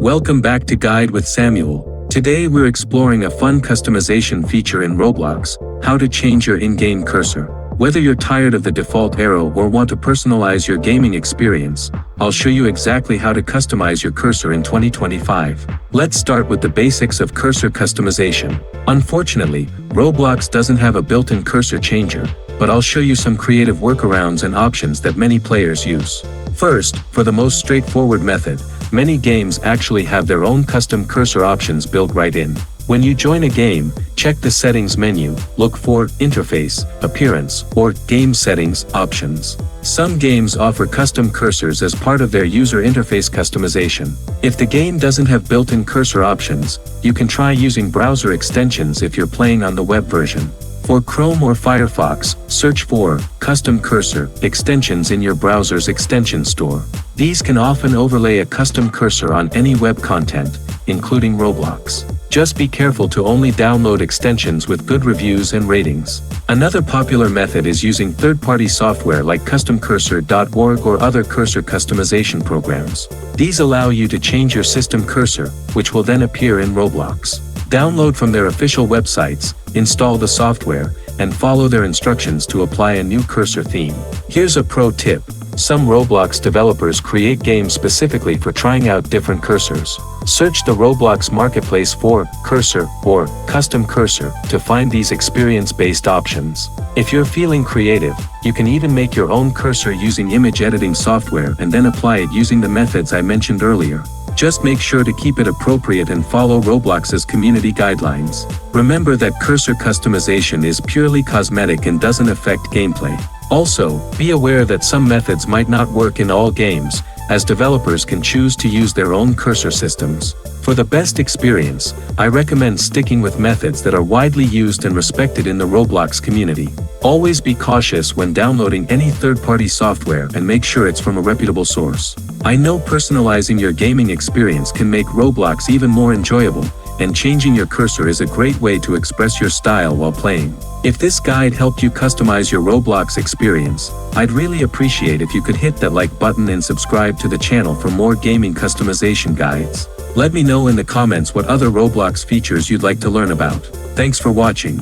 Welcome back to Guide with Samuel. Today we're exploring a fun customization feature in Roblox, how to change your in-game cursor. Whether you're tired of the default arrow or want to personalize your gaming experience, I'll show you exactly how to customize your cursor in 2025. Let's start with the basics of cursor customization. Unfortunately, Roblox doesn't have a built-in cursor changer, but I'll show you some creative workarounds and options that many players use. First, for the most straightforward method, many games actually have their own custom cursor options built right in. When you join a game, check the Settings menu, look for Interface, Appearance, or Game Settings options. Some games offer custom cursors as part of their user interface customization. If the game doesn't have built-in cursor options, you can try using browser extensions if you're playing on the web version. For Chrome or Firefox, search for Custom Cursor extensions in your browser's extension store. These can often overlay a custom cursor on any web content, including Roblox. Just be careful to only download extensions with good reviews and ratings. Another popular method is using third-party software like customcursor.org or other cursor customization programs. These allow you to change your system cursor, which will then appear in Roblox. Download from their official websites, install the software, and follow their instructions to apply a new cursor theme. Here's a pro tip. Some Roblox developers create games specifically for trying out different cursors. Search the Roblox marketplace for cursor or custom cursor to find these experience-based options. If you're feeling creative, you can even make your own cursor using image editing software and then apply it using the methods I mentioned earlier. Just make sure to keep it appropriate and follow Roblox's community guidelines. Remember that cursor customization is purely cosmetic and doesn't affect gameplay. Also, be aware that some methods might not work in all games, as developers can choose to use their own cursor systems. For the best experience, I recommend sticking with methods that are widely used and respected in the Roblox community. Always be cautious when downloading any third-party software and make sure it's from a reputable source. I know personalizing your gaming experience can make Roblox even more enjoyable, and changing your cursor is a great way to express your style while playing. If this guide helped you customize your Roblox experience, I'd really appreciate if you could hit that like button and subscribe to the channel for more gaming customization guides. Let me know in the comments what other Roblox features you'd like to learn about. Thanks for watching.